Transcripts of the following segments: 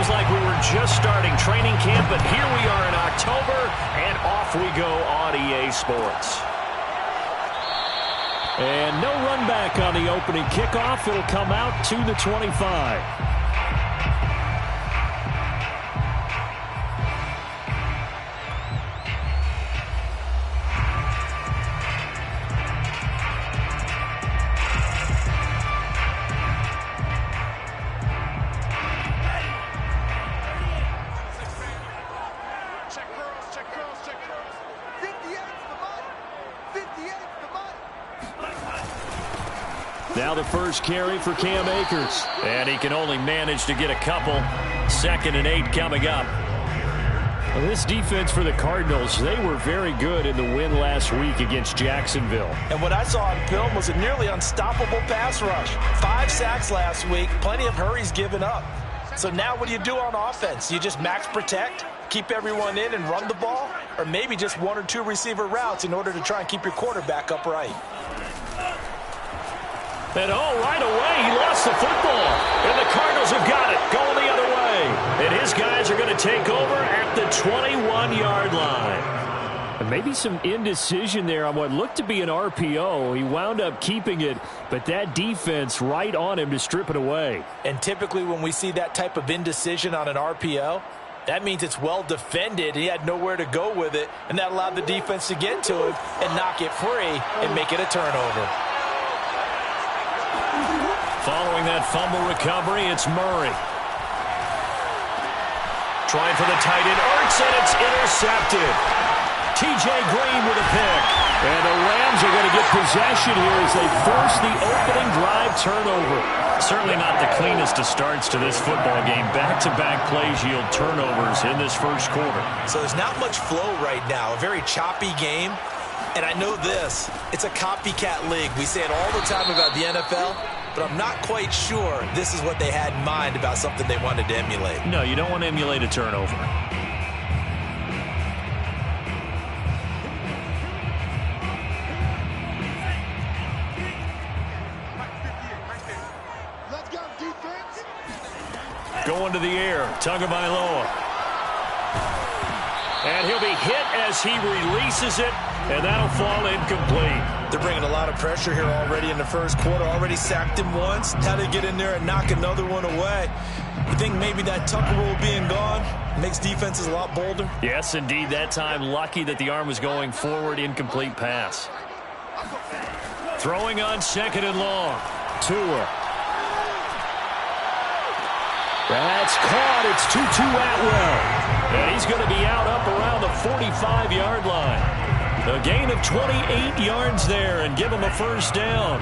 Feels like we were just starting training camp, but here we are in October, and off we go on EA Sports. And no run back on the opening kickoff. It'll come out to the 25. Now the first carry for Cam Akers. And he can only manage to get a couple. 2nd and 8 coming up. Well, this defense for the Cardinals, they were very good in the win last week against Jacksonville. And what I saw on film was a nearly unstoppable pass rush. 5 sacks last week, plenty of hurries given up. So now what do you do on offense? You just max protect, keep everyone in and run the ball? Or maybe just 1 or 2 receiver routes in order to try and keep your quarterback upright? And right away, he lost the football. And the Cardinals have got it, going the other way. And his guys are going to take over at the 21-yard line. And maybe some indecision there on what looked to be an RPO. He wound up keeping it, but that defense right on him to strip it away. And typically when we see that type of indecision on an RPO, that means it's well defended. He had nowhere to go with it, and that allowed the defense to get to him and knock it free and make it a turnover. Following that fumble recovery, it's Murray. Trying for the tight end, Ertz, and it's intercepted. T.J. Green with a pick. And the Rams are going to get possession here as they force the opening drive turnover. Certainly not the cleanest of starts to this football game. Back-to-back plays yield turnovers in this first quarter. So there's not much flow right now. A very choppy game. And I know this, it's a copycat league. We say it all the time about the NFL, but I'm not quite sure this is what they had in mind about something they wanted to emulate. No, you don't want to emulate a turnover. Let's go, defense. Going to the air, Tagovailoa. And he'll be hit as he releases it, and that'll fall incomplete. They're bringing a lot of pressure here already in the first quarter. Already sacked him once. Now they get in there and knock another one away. You think maybe that Tucker rule being gone makes defenses a lot bolder? Yes, indeed. That time, lucky that the arm was going forward. Incomplete pass. Throwing on 2nd and long. Tua. That's caught. It's Tutu Atwell. And he's going to be out up around the 45-yard line. A gain of 28 yards there and give him a first down.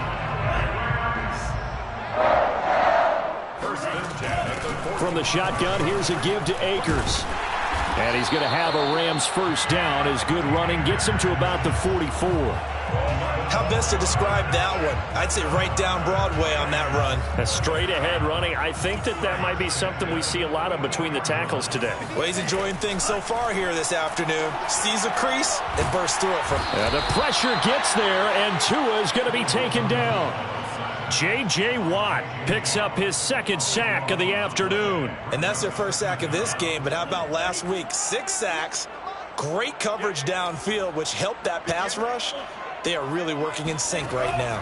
From the shotgun, here's a give to Akers. And he's going to have a Rams first down as good running gets him to about the 44. How best to describe that one? I'd say right down Broadway on that run. A straight-ahead running. I think that might be something we see a lot of between the tackles today. Well, he's enjoying things so far here this afternoon. Sees a crease and bursts through it. The pressure gets there, and Tua is going to be taken down. J.J. Watt picks up his 2nd sack of the afternoon. And that's their first sack of this game, but how about last week? 6 sacks, great coverage downfield, which helped that pass rush. They are really working in sync right now.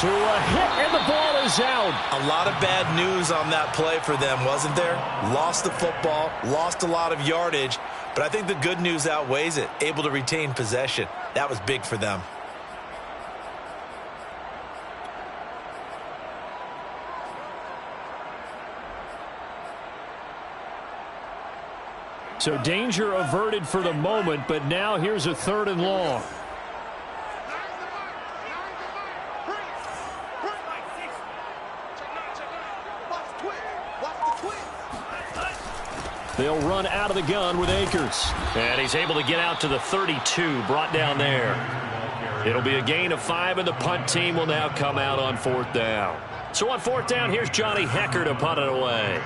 To a hit, and the ball is out. A lot of bad news on that play for them, wasn't there? Lost the football, lost a lot of yardage, but I think the good news outweighs it. Able to retain possession. That was big for them. So danger averted for the moment, but now here's a 3rd and long. They'll run out of the gun with Akers. And he's able to get out to the 32, brought down there. It'll be a gain of 5, and the punt team will now come out on 4th down. So on 4th down, here's Johnny Hecker to punt it away.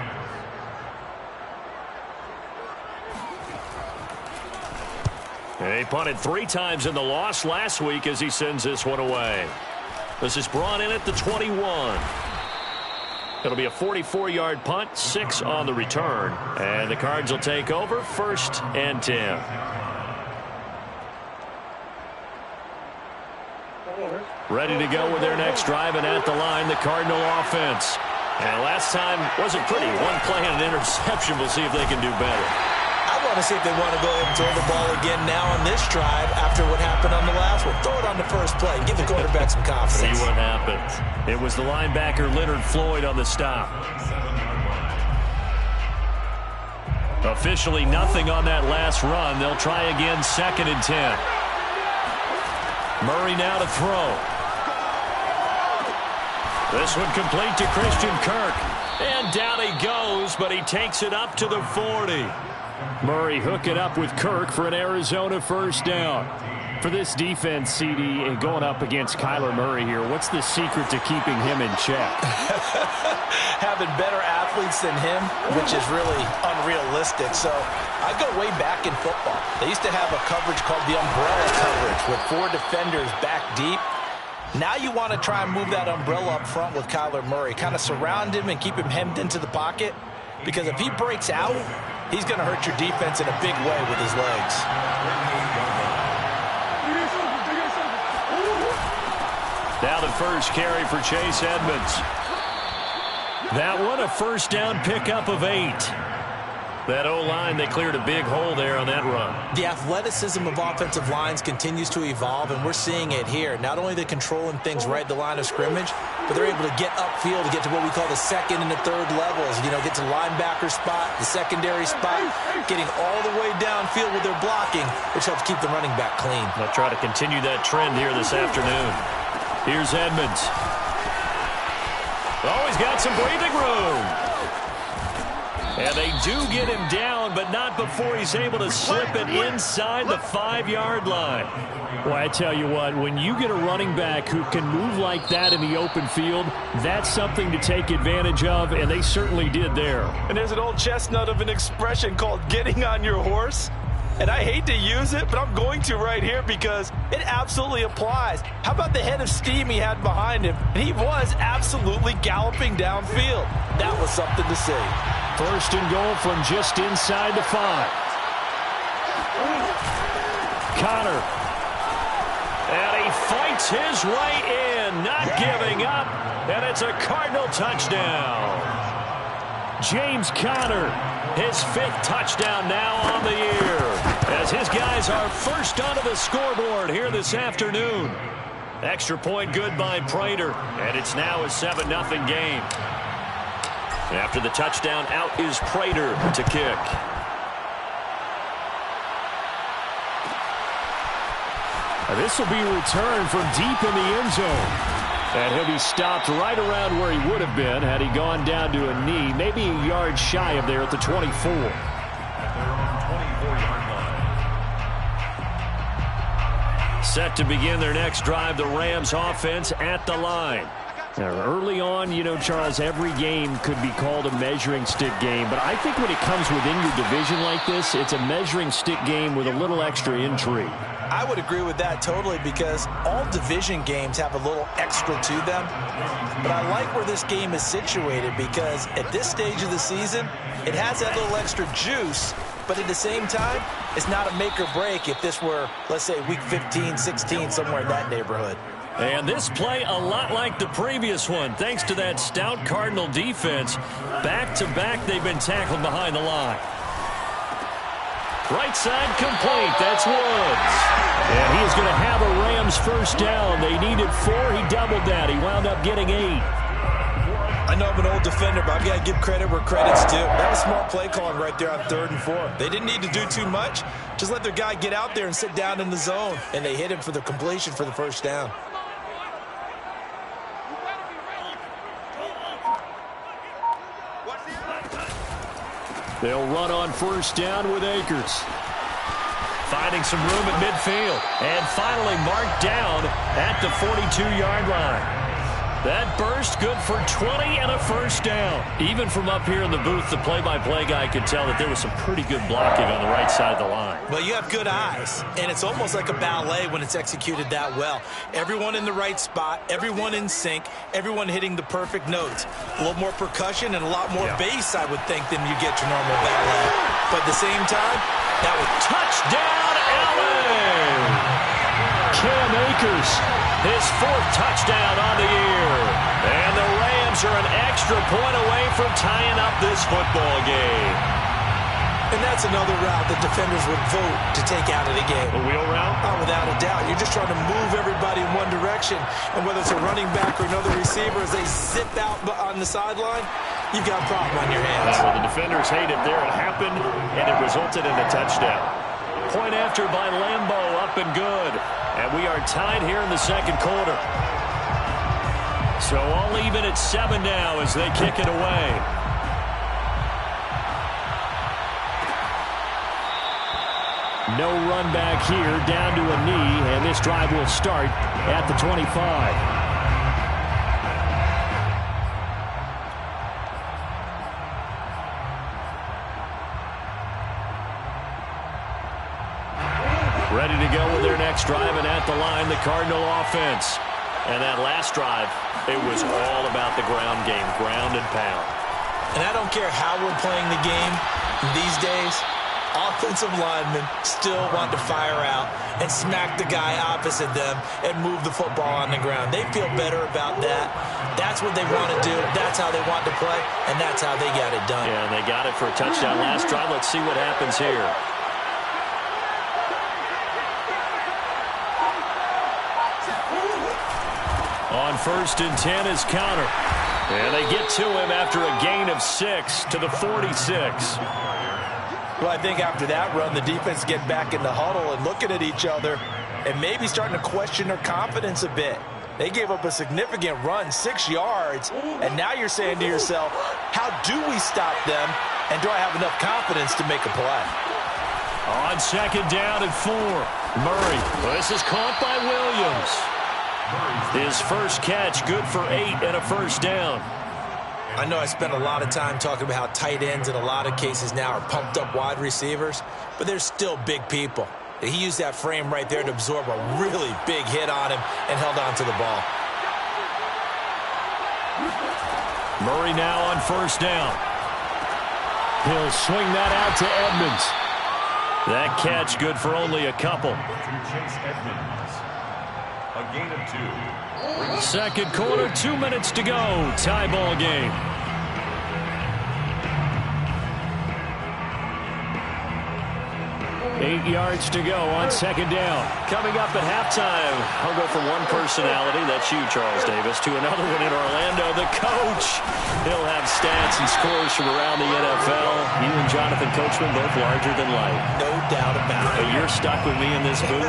He punted 3 times in the loss last week as he sends this one away. This is brought in at the 21. It'll be a 44-yard punt, 6 on the return. And the Cards will take over, 1st and 10. Ready to go with their next drive, and at the line, the Cardinal offense. And last time wasn't pretty. One play and an interception. We'll see if they can do better. I want to see if they want to go ahead and throw the ball again now on this drive after what happened on the last one. Throw it on the first play and give the quarterback some confidence. See what happens. It was the linebacker Leonard Floyd on the stop. Officially nothing on that last run. They'll try again, 2nd and 10. Murray now to throw. This one complete to Christian Kirk. And down he goes, but he takes it up to the 40. Murray hooking up with Kirk for an Arizona 1st down. For this defense, CD, going up against Kyler Murray here, what's the secret to keeping him in check? Having better athletes than him, which is really unrealistic. So I go way back in football. They used to have a coverage called the umbrella coverage with 4 defenders back deep. Now you want to try and move that umbrella up front with Kyler Murray. Kind of surround him and keep him hemmed into the pocket. Because if he breaks out, he's going to hurt your defense in a big way with his legs. Now the first carry for Chase Edmonds. That one, a 1st down pickup of 8. That O-line, they cleared a big hole there on that run. The athleticism of offensive lines continues to evolve, and we're seeing it here. Not only are they controlling things right at the line of scrimmage, but they're able to get upfield to get to what we call the 2nd and the 3rd levels. You know, get to the linebacker spot, the secondary spot, getting all the way downfield with their blocking, which helps keep the running back clean. They'll try to continue that trend here this afternoon. Here's Edmonds. Oh, he's got some breathing room. And they do get him down, but not before he's able to slip it inside the 5-yard line. Well, I tell you what, when you get a running back who can move like that in the open field, that's something to take advantage of, and they certainly did there. And there's an old chestnut of an expression called getting on your horse. And I hate to use it, but I'm going to right here because it absolutely applies. How about the head of steam he had behind him? And he was absolutely galloping downfield. That was something to see. 1st and goal from just inside the 5. Connor. And he fights his way in, not giving up. And it's a Cardinal touchdown. James Conner, his 5th touchdown now on the year, as his guys are first onto the scoreboard here this afternoon. Extra point good by Prater, and it's now a 7-0 game. After the touchdown, out is Prater to kick. This will be returned from deep in the end zone. And he'll be stopped right around where he would have been had he gone down to a knee, maybe a yard shy of there at the 24. Set to begin their next drive, the Rams offense at the line. Now, early on, you know, Charles, every game could be called a measuring stick game. But I think when it comes within your division like this, it's a measuring stick game with a little extra intrigue. I would agree with that totally because all division games have a little extra to them. But I like where this game is situated because at this stage of the season, it has that little extra juice. But at the same time, it's not a make or break if this were, let's say, week 15, 16, somewhere in that neighborhood. And this play a lot like the previous one, thanks to that stout Cardinal defense. Back-to-back, they've been tackled behind the line. Right side complete. That's Woods. And he is going to have a Rams 1st down. They needed 4. He doubled that. He wound up getting 8. I know I'm an old defender, but I've got to give credit where credit's due. That was smart play calling right there on 3rd and 4. They didn't need to do too much. Just let their guy get out there and sit down in the zone. And they hit him for the completion for the 1st down. They'll run on 1st down with Akers. Finding some room at midfield. And finally marked down at the 42-yard line. That burst good for 20 and a first down. Even from up here in the booth, the play-by-play guy could tell that there was some pretty good blocking on the right side of the line. Well, you have good eyes, and it's almost like a ballet when it's executed that well. Everyone in the right spot, everyone in sync, everyone hitting the perfect notes. A little more percussion and a lot more bass, I would think, than you get your normal ballet. But at the same time, that was touchdown, LA! Cam Akers, his 4th touchdown on the year. And the Rams are an extra point away from tying up this football game. And that's another route that defenders would vote to take out of the game. A wheel route? Oh, without a doubt. You're just trying to move everybody in one direction. And whether it's a running back or another receiver, as they zip out on the sideline, you've got a problem on your hands. Well, the defenders hate it there. It happened, and it resulted in a touchdown. Point after by Lambeau, up and good. And we are tied here in the second quarter. So all even at 7 now as they kick it away. No run back here, down to a knee, and this drive will start at the 25. Ready to go with their next drive, and at the line, the Cardinal offense. And that last drive, it was all about the ground game, ground and pound. And I don't care how we're playing the game these days, offensive linemen still want to fire out and smack the guy opposite them and move the football on the ground. They feel better about that. That's what they want to do. That's how they want to play, and that's how they got it done. Yeah, and they got it for a touchdown last drive. Let's see what happens here. On 1st and 10 is counter. And they get to him after a gain of 6 to the 46. Well, I think after that run, the defense get back in the huddle and looking at each other and maybe starting to question their confidence a bit. They gave up a significant run, 6 yards, and now you're saying to yourself, how do we stop them, and do I have enough confidence to make a play? On 2nd down and 4, Murray. Well, this is caught by Williams. His first catch, good for 8 and a first down. I know I spent a lot of time talking about how tight ends in a lot of cases now are pumped up wide receivers, but they're still big people. He used that frame right there to absorb a really big hit on him and held on to the ball. Murray now on 1st down. He'll swing that out to Edmonds. That catch good for only a couple. A gain of 2. Second quarter, 2 minutes to go. Tie ball game. 8 yards to go on 2nd down. Coming up at halftime, I'll go from one personality, that's you, Charles Davis, to another one in Orlando, the coach. He'll have stats and scores from around the NFL. You and Jonathan Coachman both larger than life. No doubt about it. But you're stuck with me in this booth,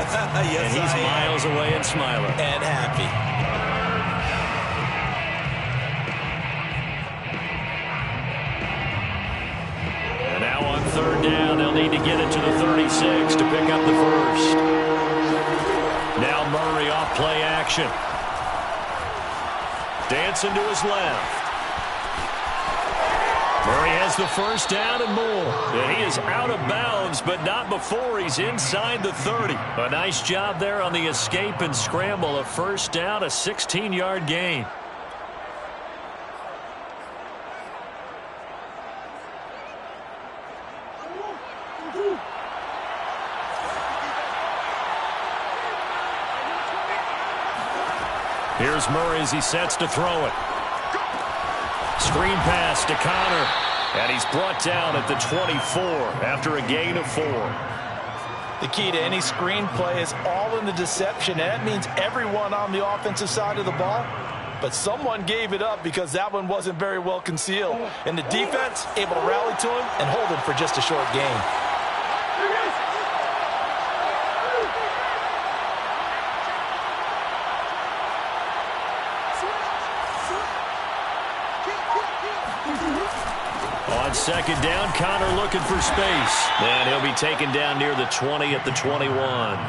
yes, and he's miles away and smiling. And happy. Now on 3rd down, they'll need to get it to the 36 to pick up the first. Now Murray off play action. Dancing to his left. Murray has the first down and more. And he is out of bounds, but not before he's inside the 30. A nice job there on the escape and scramble. A first down, a 16-yard gain. Here's Murray as he sets to throw it. Screen pass to Connor. And he's brought down at the 24 after a gain of 4. The key to any screen play is all in the deception. And that means everyone on the offensive side of the ball. But someone gave it up because that one wasn't very well concealed. And the defense able to rally to him and hold him for just a short gain. On 2nd down, Connor looking for space. And he'll be taken down near the 20 at the 21.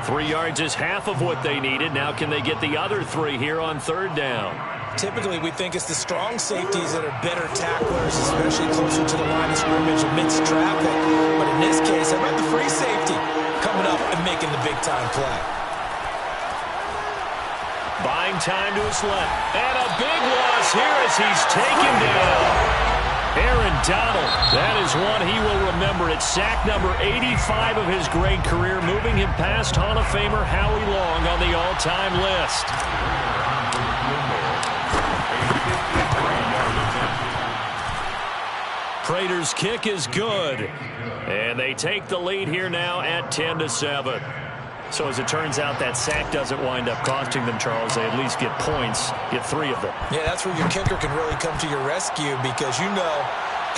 3 yards is half of what they needed. Now can they get the other 3 here on 3rd down? Typically, we think it's the strong safeties that are better tacklers, especially closer to the line of scrimmage amidst traffic. But in this case, how about the free safety coming up and making the big-time play? Buying time to his left. And a big loss here as he's taken down. Aaron Donald, that is one he will remember. It's sack number 85 of his great career, moving him past Hall of Famer Howie Long on the all-time list. Prater's kick is good. And they take the lead here now at 10-7. So as it turns out, that sack doesn't wind up costing them, Charles. They at least get points, get 3 of them. Yeah, that's where your kicker can really come to your rescue because, you know,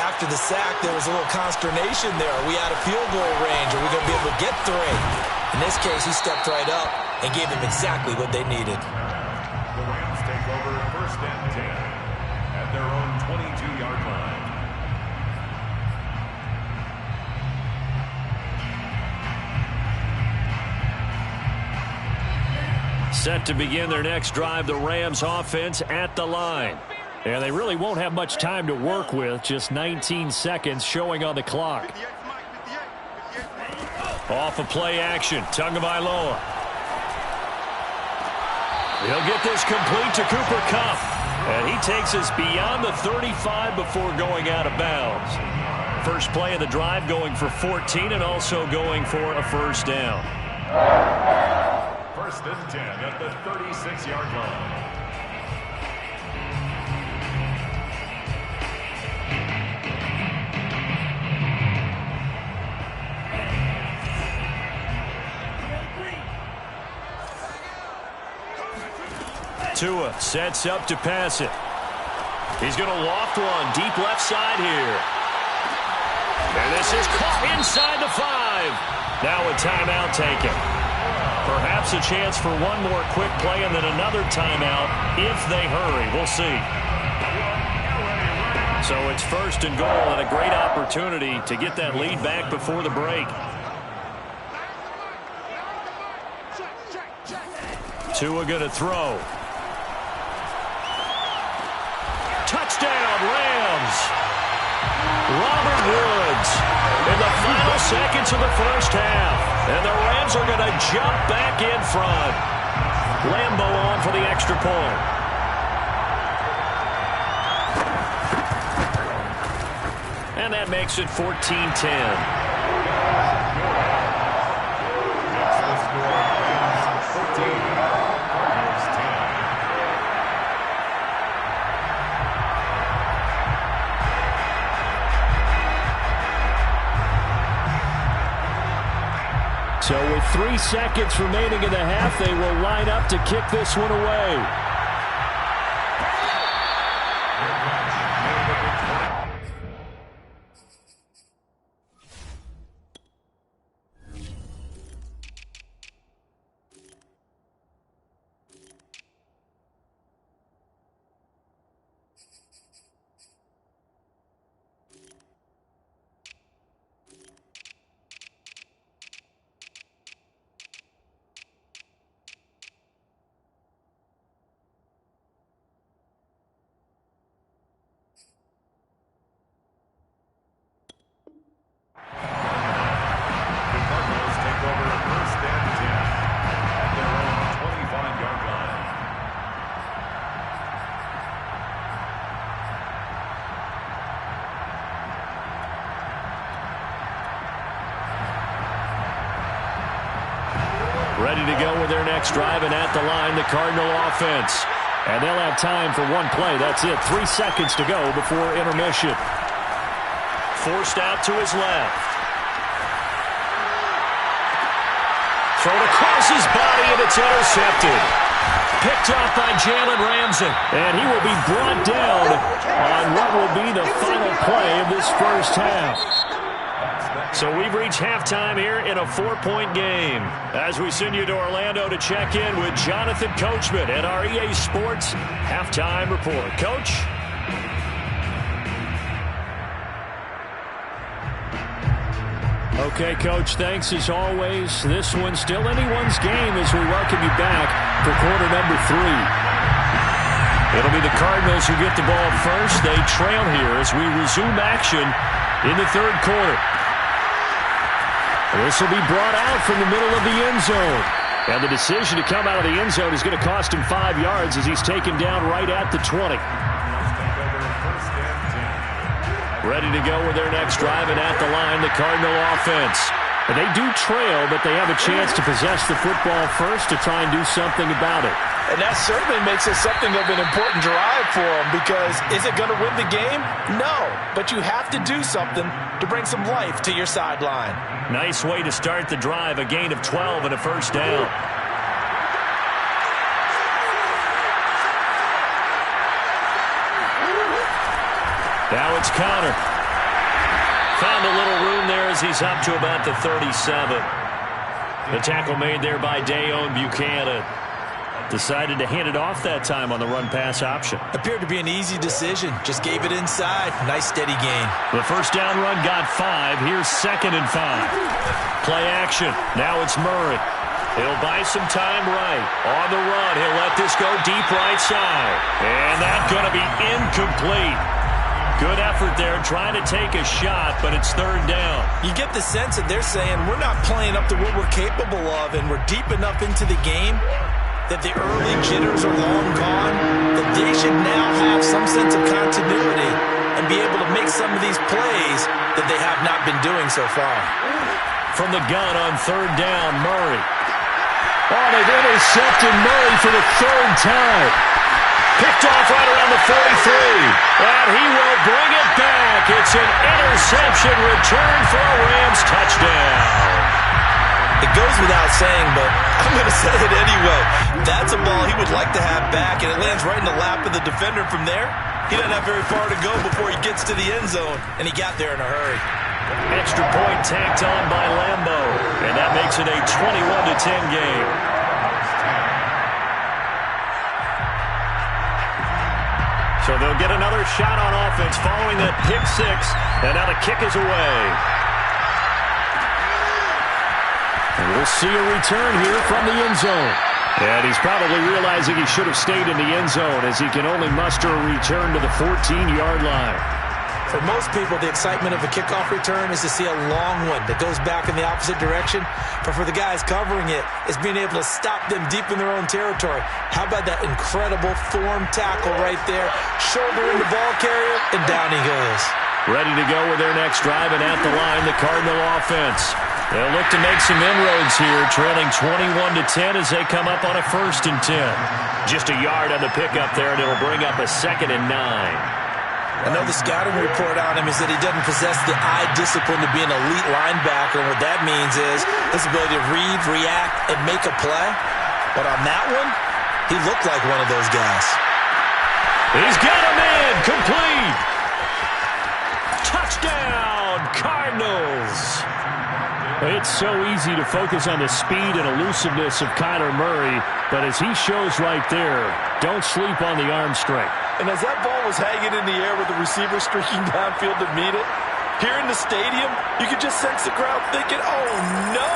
after the sack, there was a little consternation there. Are we out of field goal range? Are we going to be able to get 3? In this case, he stepped right up and gave them exactly what they needed. The Rams take over 1st and 10 at their own 22-yard line. Set to begin their next drive, the Rams offense at the line. And they really won't have much time to work with, just 19 seconds showing on the clock. Off of play action, Tagovailoa. He'll get this complete to Cooper Kupp. And he takes us beyond the 35 before going out of bounds. First play of the drive going for 14 and also going for a first down. 1st and 10 at the 36-yard line. Tua sets up to pass it. He's going to loft one deep left side here. And this is caught inside the 5. Now a timeout taken. Perhaps a chance for one more quick play and then another timeout if they hurry. We'll see. So it's 1st and goal and a great opportunity to get that lead back before the break. Tua going to throw. Touchdown, Rams. Robert Woods in the final seconds of the first half. And the Rams are going to jump back in front. Lambeau on for the extra point. And that makes it 14-10. So with 3 seconds remaining in the half, they will line up to kick this one away. Ready to go with their next drive, and at the line, the Cardinal offense. And they'll have time for one play. That's it. 3 seconds to go before intermission. Forced out to his left. Thrown across his body, and it's intercepted. Picked off by Jalen Ramsey. And he will be brought down on what will be the final play of this first half. So we've reached halftime here in a 4-point game. As we send you to Orlando to check in with Jonathan Coachman at our EA Sports Halftime Report. Coach? Okay, Coach, thanks as always. This one's still anyone's game as we welcome you back for quarter number 3. It'll be the Cardinals who get the ball first. They trail here as we resume action in the third quarter. This will be brought out from the middle of the end zone. And the decision to come out of the end zone is going to cost him 5 yards as he's taken down right at the 20. Ready to go with their next drive, and at the line, the Cardinal offense. And they do trail, but they have a chance to possess the football first to try and do something about it. And that certainly makes it something of an important drive for them, because is it going to win the game? No, but you have to do something to bring some life to your sideline. Nice way to start the drive, a gain of 12 and a first down. Now it's Connor. Found a little room there as he's up to about the 37. The tackle made there by Dayon Buchanan. Decided to hand it off that time on the run-pass option. Appeared to be an easy decision. Just gave it inside. Nice steady gain. The first down run got 5. Here's 2nd and 5. Play action. Now it's Murray. He'll buy some time right. On the run, he'll let this go deep right side. And that's going to be incomplete. Good effort there, trying to take a shot, but it's 3rd down. You get the sense that they're saying we're not playing up to what we're capable of, and we're deep enough into the game that the early jitters are long gone, that they should now have some sense of continuity and be able to make some of these plays that they have not been doing so far. From the gun on 3rd down, Murray. Oh, they've intercepted Murray for the 3rd time. Picked off right around the 43. And he will bring it back. It's an interception return for a Rams touchdown. It goes without saying, but I'm going to say it anyway. That's a ball he would like to have back, and it lands right in the lap of the defender from there. He doesn't have very far to go before he gets to the end zone, and he got there in a hurry. Extra point tacked on by Lambo, and that makes it a 21-10 game. So they'll get another shot on offense following that pick 6, and now the kick is away. And we'll see a return here from the end zone. And he's probably realizing he should have stayed in the end zone as he can only muster a return to the 14-yard line. For most people, the excitement of a kickoff return is to see a long one that goes back in the opposite direction. But for the guys covering it, it's being able to stop them deep in their own territory. How about that incredible form tackle right there? Shoulder in the ball carrier, and down he goes. Ready to go with their next drive, and at the line, the Cardinal offense. They'll look to make some inroads here, trailing 21-10 as they come up on a 1st and 10. Just a yard on the pickup there, and it'll bring up a 2nd and 9. I know the scouting report on him is that he doesn't possess the eye discipline to be an elite linebacker, and what that means is his ability to read, react, and make a play. But on that one, he looked like one of those guys. He's got him in, complete. Touchdown, Cardinals. It's so easy to focus on the speed and elusiveness of Kyler Murray, but as he shows right there, don't sleep on the arm strength. And as that ball was hanging in the air with the receiver streaking downfield to meet it, here in the stadium, you could just sense the crowd thinking, oh no!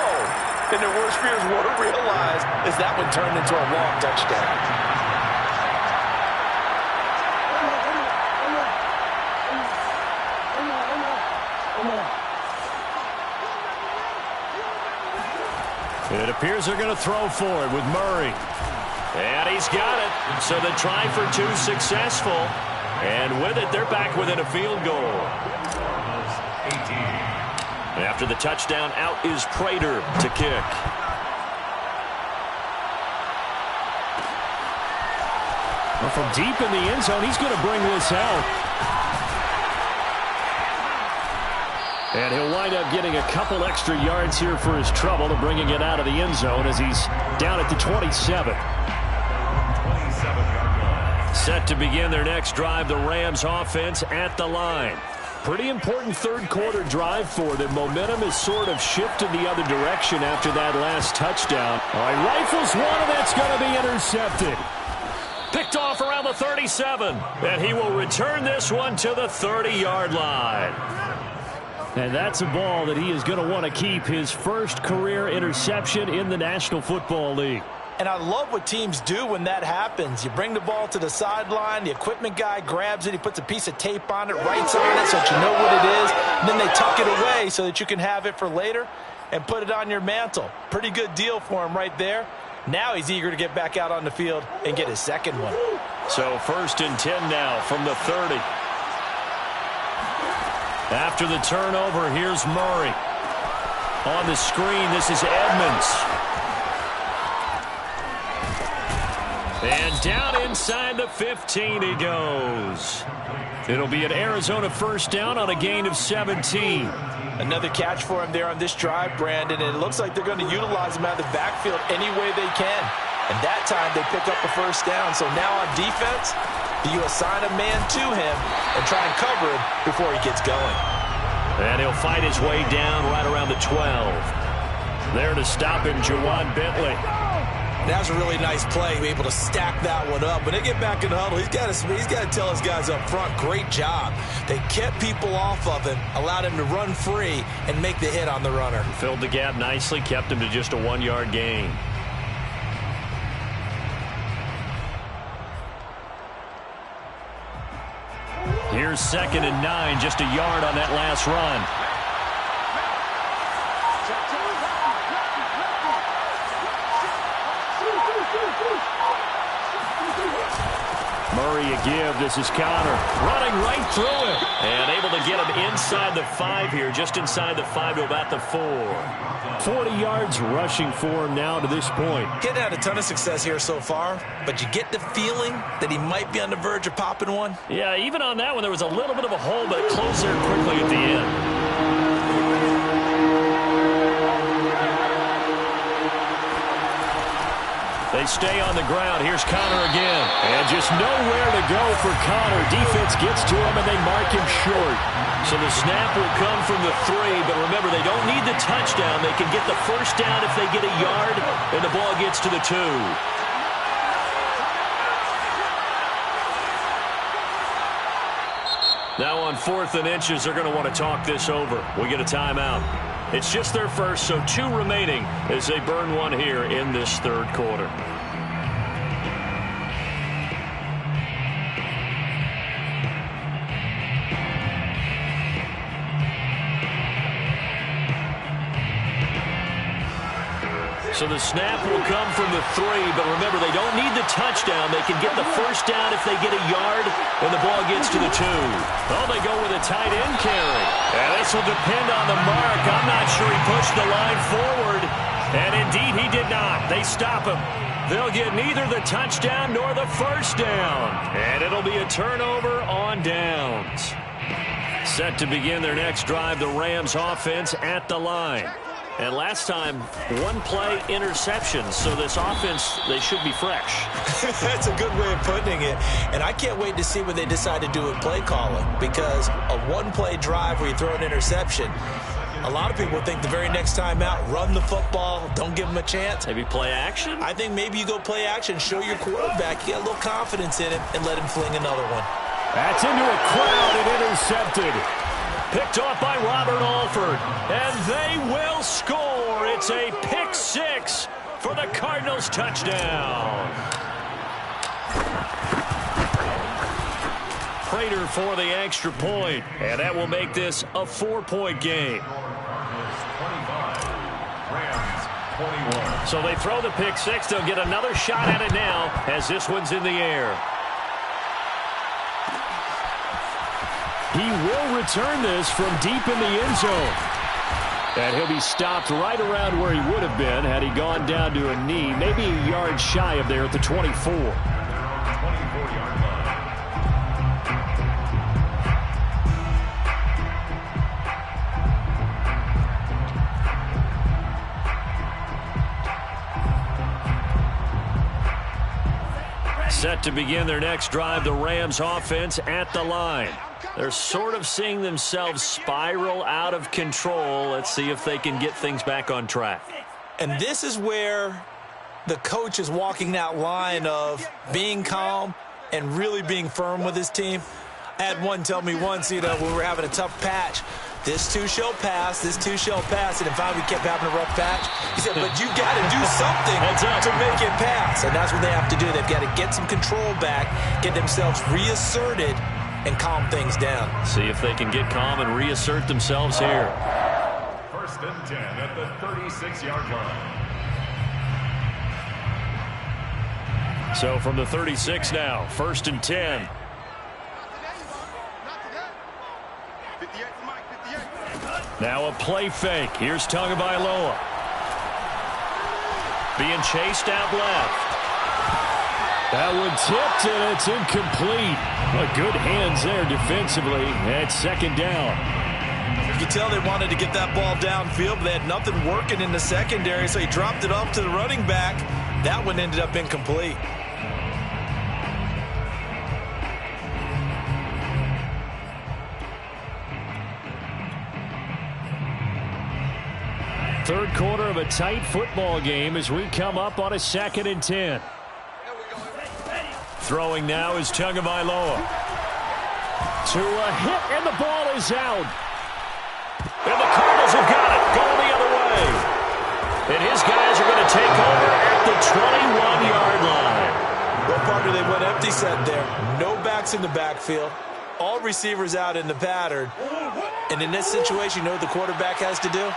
And their worst fears were realized as that one turned into a long touchdown. It appears they're going to throw for it with Murray. And he's got it. So the try for 2 successful. And with it, they're back within a field goal. After the touchdown, out is Prater to kick. Well, from deep in the end zone, he's going to bring this out. And he'll wind up getting a couple extra yards here for his trouble to bringing it out of the end zone as he's down at the 27. Set to begin their next drive, the Rams offense at the line. Pretty important third quarter drive for them. Momentum has sort of shifted the other direction after that last touchdown. All right, rifles one, and that's going to be intercepted. Picked off around the 37, and he will return this one to the 30-yard line. And that's a ball that he is going to want to keep, his first career interception in the National Football League. And I love what teams do when that happens. You bring the ball to the sideline, the equipment guy grabs it, he puts a piece of tape on it, writes on it so that you know what it is, and then they tuck it away so that you can have it for later and put it on your mantle. Pretty good deal for him right there. Now he's eager to get back out on the field and get his second one. So 1st and 10 now from the 30. After the turnover, here's Murray. On the screen, this is Edmonds. And down inside the 15 he goes. It'll be an Arizona 1st down on a gain of 17. Another catch for him there on this drive, Brandon, and it looks like they're going to utilize him out of the backfield any way they can. And that time they pick up a 1st down. So now on defense, do you assign a man to him and try and cover him before he gets going? And he'll fight his way down right around the 12. There to stop him, Juwan Bentley. That was a really nice play, able to stack that one up. When they get back in the huddle, he's got to tell his guys up front, great job. They kept people off of him, allowed him to run free and make the hit on the runner. Filled the gap nicely, kept him to just a 1-yard gain. Here's 2nd and 9, just a yard on that last run. Murray a give. This is Connor running right through him and able to get him inside the 5 here, just inside the 5 to about the 4. 40 yards rushing for him now to this point. Getting had a ton of success here so far, but you get the feeling that he might be on the verge of popping one. Yeah, even on that one, there was a little bit of a hole, but it closed there quickly at the end. They stay on the ground. Here's Connor again. And just nowhere to go for Connor. Defense gets to him, and they mark him short. So the snap will come from the 3, but remember, they don't need the touchdown. They can get the 1st down if they get a yard, and the ball gets to the 2. Now on 4th and inches, they're going to want to talk this over. We get a timeout. It's just their first, so 2 remaining as they burn one here in this 3rd quarter. So the snap will come from the 3, but remember, they don't need the touchdown. They can get the 1st down if they get a yard, and the ball gets to the 2. Oh, they go with a tight end carry. And this will depend on the mark. I'm not sure he pushed the line forward, and indeed he did not. They stop him. They'll get neither the touchdown nor the 1st down, and it'll be a turnover on downs. Set to begin their next drive, the Rams offense at the line. And last time, 1-play interception. So this offense, they should be fresh. That's a good way of putting it. And I can't wait to see what they decide to do with play calling. Because a 1-play drive where you throw an interception, a lot of people think the very next time out, run the football, don't give them a chance. Maybe play action? I think maybe you go play action, show your quarterback, you get a little confidence in him, and let him fling another one. That's into a crowd and intercepted. Picked off by Robert Alford, and they will score. It's a pick 6 for the Cardinals touchdown. Prater for the extra point, and that will make this a 4-point game. Rams 21. So they throw the pick 6. They'll get another shot at it now as this one's in the air. He will return this from deep in the end zone. And he'll be stopped right around where he would have been had he gone down to a knee, maybe a yard shy of there at the 24. 24-yard line. Set to begin their next drive, the Rams offense at the line. They're sort of seeing themselves spiral out of control. Let's see if they can get things back on track. And this is where the coach is walking that line of being calm and really being firm with his team. I had one tell me once, when we were having a tough patch, This too shall pass. This too shall pass. And finally we kept having a rough patch. He said, but you got to do something to make it pass. And that's what they have to do. They've got to get some control back, get themselves reasserted, and calm things down. See if they can get calm and reassert themselves here. First and 10 at the 36-yard line. So from the 36 now, first and 10. Now a play fake. Here's Tagovailoa. Being chased out left. That one tipped, and it's incomplete. Well, good hands there defensively at second down. You could tell they wanted to get that ball downfield, but they had nothing working in the secondary, so he dropped it off to the running back. That one ended up incomplete. Third quarter of a tight football game as we come up on a 2nd and 10. Throwing now is Tagovailoa. To a hit, and the ball is out. And the Cardinals have got it, going the other way. And his guys are going to take over at the 21-yard line. Well, partner, they went empty set there. No backs in the backfield. All receivers out in the pattern. And in this situation, you know what the quarterback has to do?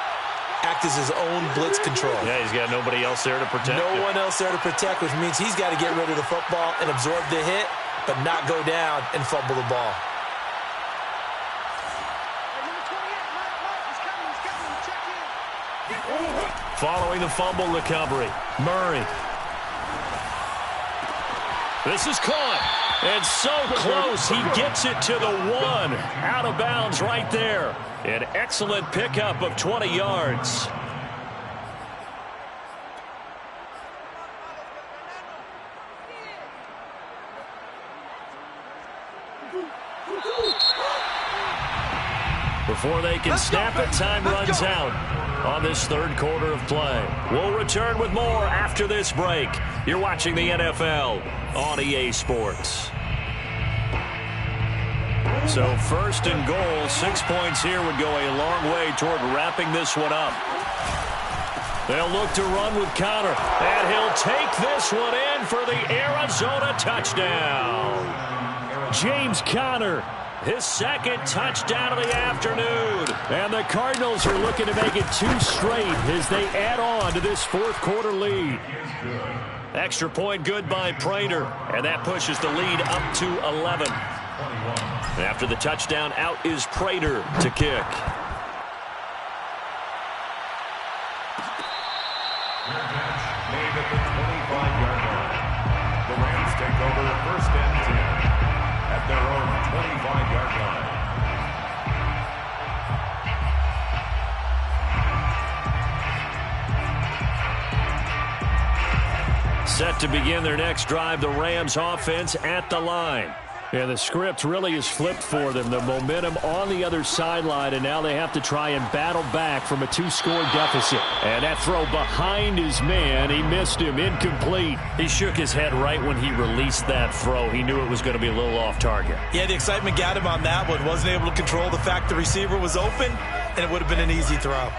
Act as his own blitz control. Yeah, he's got nobody else there to protect No him. one else there to protect, which means he's got to get rid of the football and absorb the hit, but not go down and fumble the ball. Following the fumble recovery, Murray. This is caught. And so close, he gets it to the 1. Out of bounds right there. An excellent pickup of 20 yards. Before they can snap it, time runs out on this third quarter of play. We'll return with more after this break. You're watching the NFL on EA Sports. So first and goal, 6 points here would go a long way toward wrapping this one up. They'll look to run with Conner, and he'll take this one in for the Arizona touchdown. James Conner, his second touchdown of the afternoon. And the Cardinals are looking to make it 2 straight as they add on to this fourth quarter lead. Extra point good by Prater, and that pushes the lead up to 11. After the touchdown, out is Prater to kick. Made at the 25-yard line. The Rams take over first and 10 at their own 25-yard line. Set to begin their next drive, the Rams offense at the line. And the script really is flipped for them. The momentum on the other sideline, and now they have to try and battle back from a 2-score deficit. And that throw behind his man, he missed him, incomplete. He shook his head right when he released that throw. He knew it was going to be a little off target. Yeah, the excitement got him on that one. Wasn't able to control the fact the receiver was open, and it would have been an easy throw.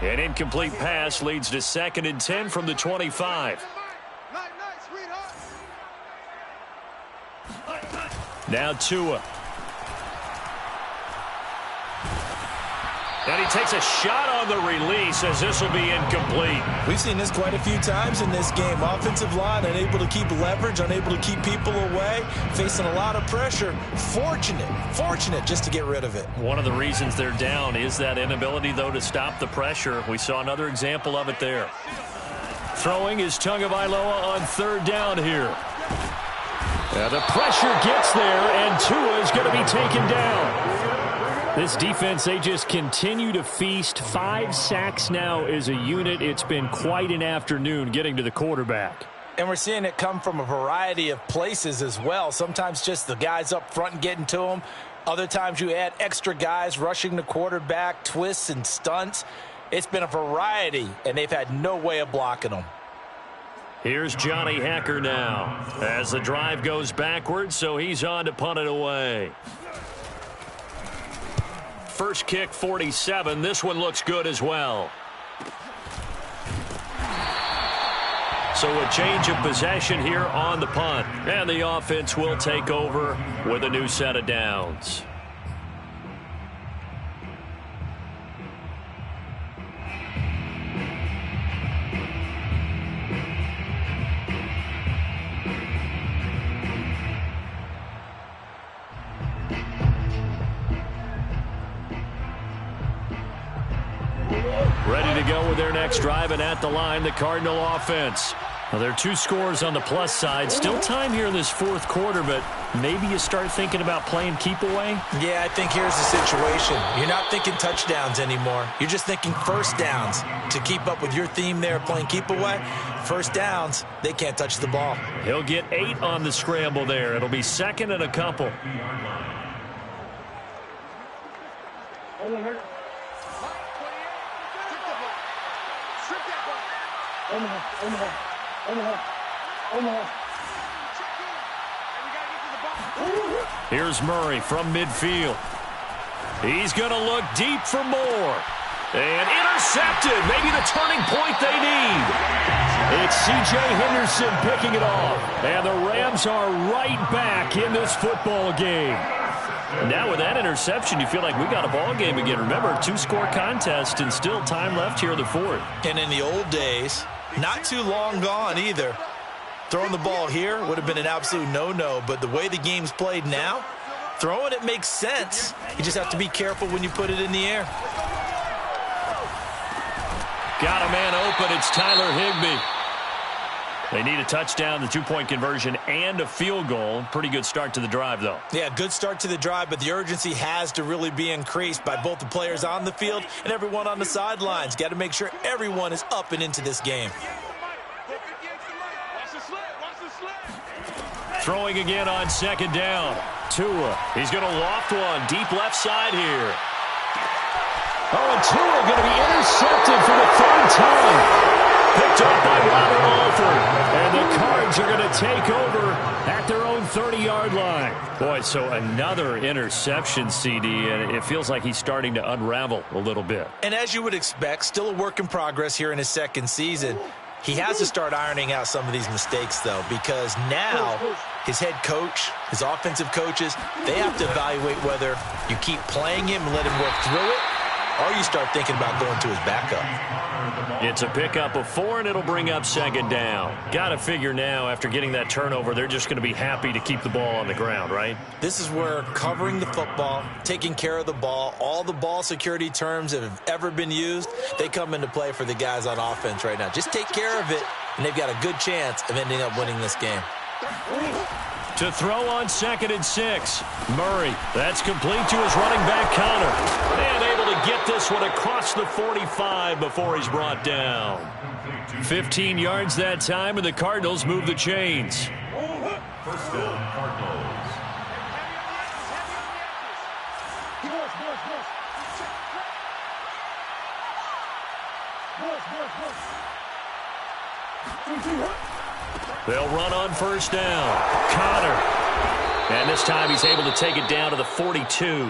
An incomplete pass leads to 2nd and 10 from the 25. Now Tua. And he takes a shot on the release as this will be incomplete. We've seen this quite a few times in this game. Offensive line unable to keep leverage, unable to keep people away, facing a lot of pressure. Fortunate just to get rid of it. One of the reasons they're down is that inability, though, to stop the pressure. We saw another example of it there. Throwing is Tagovailoa on 3rd down here. The pressure gets there, and Tua is going to be taken down. This defense, they just continue to feast. 5 sacks now as a unit. It's been quite an afternoon getting to the quarterback. And we're seeing it come from a variety of places as well. Sometimes just the guys up front and getting to them. Other times you add extra guys rushing the quarterback, twists and stunts. It's been a variety, and they've had no way of blocking them. Here's Johnny Hacker now as the drive goes backwards, so he's on to punt it away. first kick 47. This one looks good as well. So a change of possession here on the punt. And the offense will take over with a new set of downs. Ready to go with their next drive, and at the line, the Cardinal offense. Well, there are 2 scores on the plus side. Still time here in this fourth quarter, but maybe you start thinking about playing keep away? Yeah, I think here's the situation. You're not thinking touchdowns anymore. You're just thinking first downs. To keep up with your theme there, playing keep away, first downs, they can't touch the ball. He'll get 8 on the scramble there. It'll be second and a couple. Here's Murray from midfield. He's going to look deep for more. And intercepted. Maybe the turning point they need. It's C.J. Henderson picking it off. And the Rams are right back in this football game. Now with that interception, you feel like we got a ball game again. Remember, 2-score contest and still time left here in the fourth. And in the old days, not too long gone either, throwing the ball here would have been an absolute no-no. But the way the game's played now, throwing it makes sense. You just have to be careful when you put it in the air. Got a man open. It's Tyler Higbee. They need a touchdown, the 2-point conversion, and a field goal. Pretty good start to the drive, though. Yeah, good start to the drive, but the urgency has to really be increased by both the players on the field and everyone on the sidelines. Got to make sure everyone is up and into this game. Throwing again on second down. Tua, he's going to loft one deep left side here. Oh, and Tua going to be intercepted for the 3rd time. Picked up by Robert Alford. And the Cards are going to take over at their own 30-yard line. Boy, so another interception, CD, and it feels like he's starting to unravel a little bit. And as you would expect, still a work in progress here in his second season. He has to start ironing out some of these mistakes, though, because now his head coach, his offensive coaches, they have to evaluate whether you keep playing him and let him work through it, or you start thinking about going to his backup. It's a pickup of 4, and it'll bring up second down. Got to figure now, after getting that turnover, they're just going to be happy to keep the ball on the ground, right? This is where covering the football, taking care of the ball, all the ball security terms that have ever been used, they come into play for the guys on offense right now. Just take care of it, and they've got a good chance of ending up winning this game. To throw on 2nd and 6. Murray, that's complete to his running back Connor. And able to get this one across the 45 before he's brought down. 15 yards that time, and the Cardinals move the chains. First down, Cardinals. They'll run on first down. Connor. And this time he's able to take it down to the 42.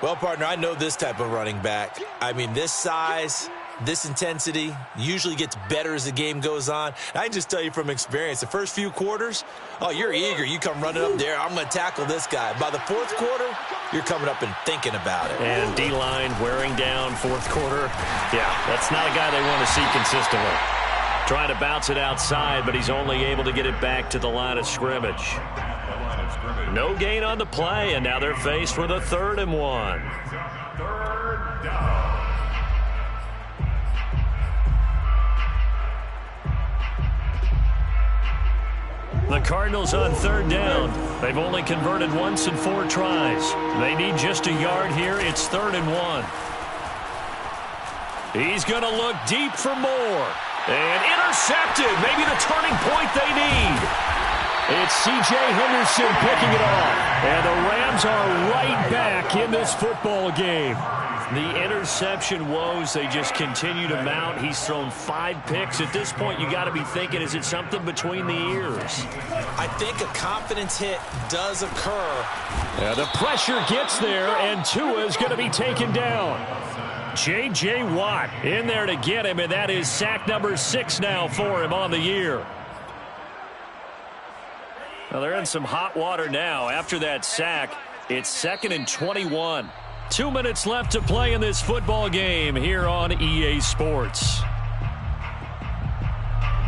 Well, partner, I know this type of running back. I mean, this size, this intensity usually gets better as the game goes on. I can just tell you from experience, the first few quarters, oh, you're eager. You come running up there, I'm going to tackle this guy. By the fourth quarter, you're coming up and thinking about it. And D-line wearing down fourth quarter. Yeah, that's not a guy they want to see consistently. Trying to bounce it outside, but he's only able to get it back to the line of scrimmage. No gain on the play, and now they're faced with a 3rd and 1. 3rd down. The Cardinals on 3rd down. They've only converted once in 4 tries. They need just a yard here. It's 3rd and 1. He's going to look deep for more. And intercepted. Maybe the turning point they need. It's C.J. Henderson picking it off. And the Rams are right back in this football game. The interception woes, they just continue to mount. He's thrown 5 picks. At this point, you got to be thinking, is it something between the ears? I think a confidence hit does occur. Yeah, the pressure gets there, and Tua is going to be taken down. J.J. Watt in there to get him, and that is sack number 6 now for him on the year. Well, they're in some hot water now. After that sack, it's 2nd and 21. 2 minutes left to play in this football game here on EA Sports.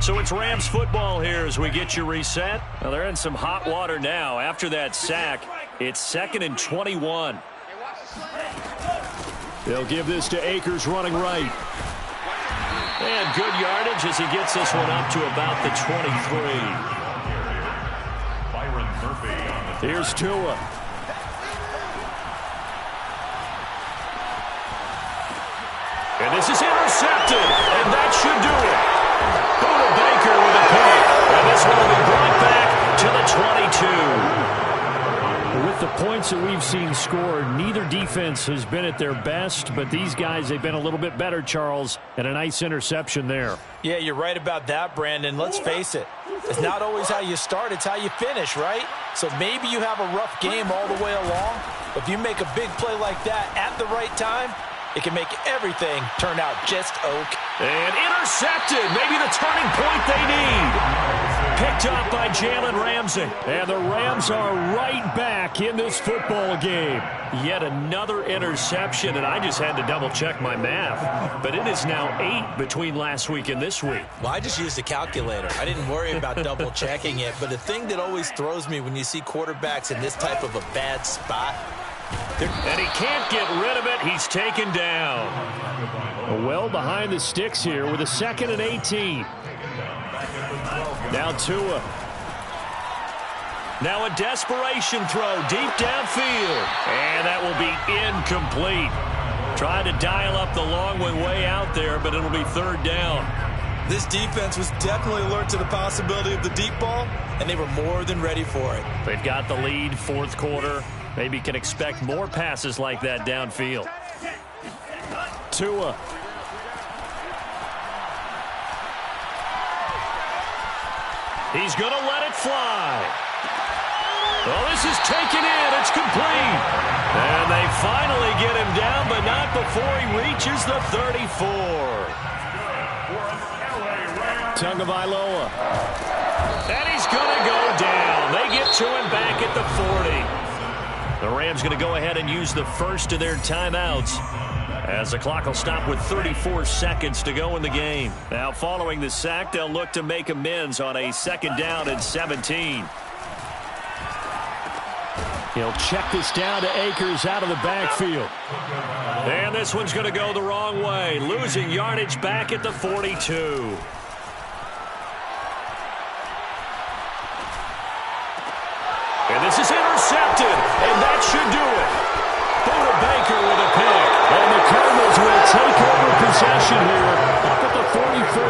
So it's Rams football here as we get you reset. Well, they're in some hot water now. After that sack, it's 2nd and 21. They'll give this to Akers running right. And good yardage as he gets this one up to about the 23. Here's Tua. And this is intercepted, and that should do it. Buda Baker with a pick, and this one will be brought back to the 22. With the points that we've seen scored, neither defense has been at their best, but these guys, they've been a little bit better, Charles, and a nice interception there. Yeah, you're right about that, Brandon. Let's face it. It's not always how you start, it's how you finish, right? So maybe you have a rough game all the way along, but if you make a big play like that at the right time, it can make everything turn out just okay. And intercepted, maybe the turning point they need. Picked up by Jalen Ramsey. And the Rams are right back in this football game. Yet another interception, and I just had to double-check my math. But it is now 8 between last week and this week. Well, I just used a calculator. I didn't worry about double-checking it. But the thing that always throws me when you see quarterbacks in this type of a bad spot, and he can't get rid of it. He's taken down. Well behind the sticks here with a 2nd and 18. Now Tua. Now a desperation throw deep downfield. And that will be incomplete. Trying to dial up the long way out there, but it'll be 3rd down. This defense was definitely alert to the possibility of the deep ball, and they were more than ready for it. They've got the lead, 4th quarter. Maybe can expect more passes like that downfield. Tua. He's going to let it fly. Well, this is taken in. It's complete. And they finally get him down, but not before he reaches the 34. Tagovailoa. And he's going to go down. They get to him back at the 40. The Rams going to go ahead and use the first of their timeouts as the clock will stop with 34 seconds to go in the game. Now, following the sack, they'll look to make amends on a 2nd down and 17. He'll check this down to Akers out of the backfield. And this one's going to go the wrong way, losing yardage back at the 42. And this is intercepted, and that should do it. Buda Baker with a pick. And the Cardinals will take over possession here up at the 44.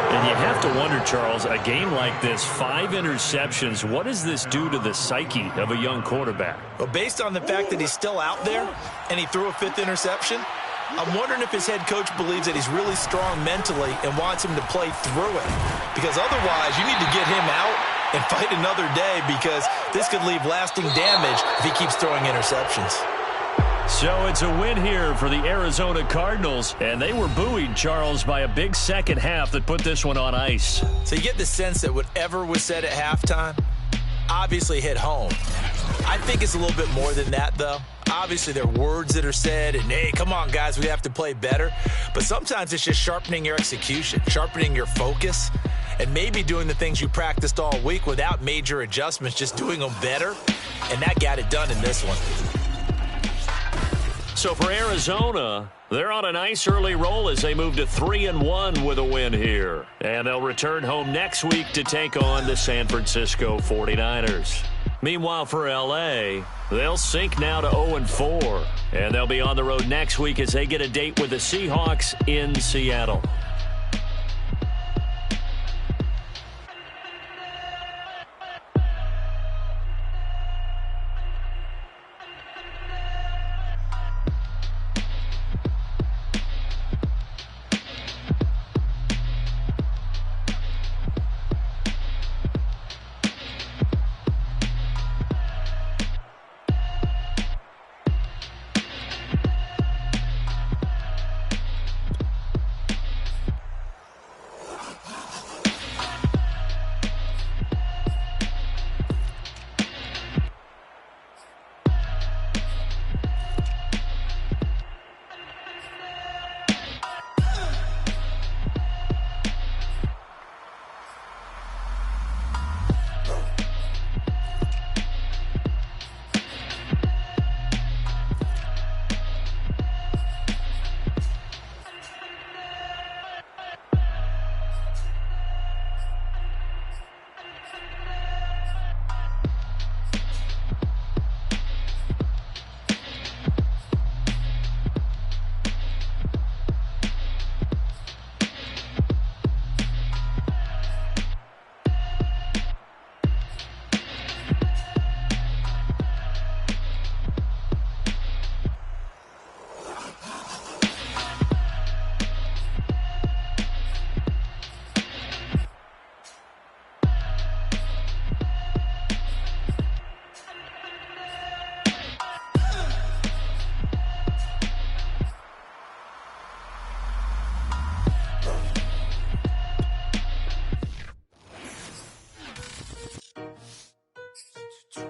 And you have to wonder, Charles, a game like this, 5 interceptions, what does this do to the psyche of a young quarterback? Well, based on the fact that he's still out there and he threw a 5th interception, I'm wondering if his head coach believes that he's really strong mentally and wants him to play through it. Because otherwise, you need to get him out and fight another day, because this could leave lasting damage if he keeps throwing interceptions. So it's a win here for the Arizona Cardinals, and they were buoyed, Charles, by a big second half that put this one on ice. So you get the sense that whatever was said at halftime obviously hit home. I think it's a little bit more than that, though. Obviously, there are words that are said, and, hey, come on, guys, we have to play better. But sometimes it's just sharpening your execution, sharpening your focus, and maybe doing the things you practiced all week without major adjustments, just doing them better. And that got it done in this one. So for Arizona, they're on a nice early roll as they move to 3-1 with a win here. And they'll return home next week to take on the San Francisco 49ers. Meanwhile, for L.A., they'll sink now to 0-4. And they'll be on the road next week as they get a date with the Seahawks in Seattle.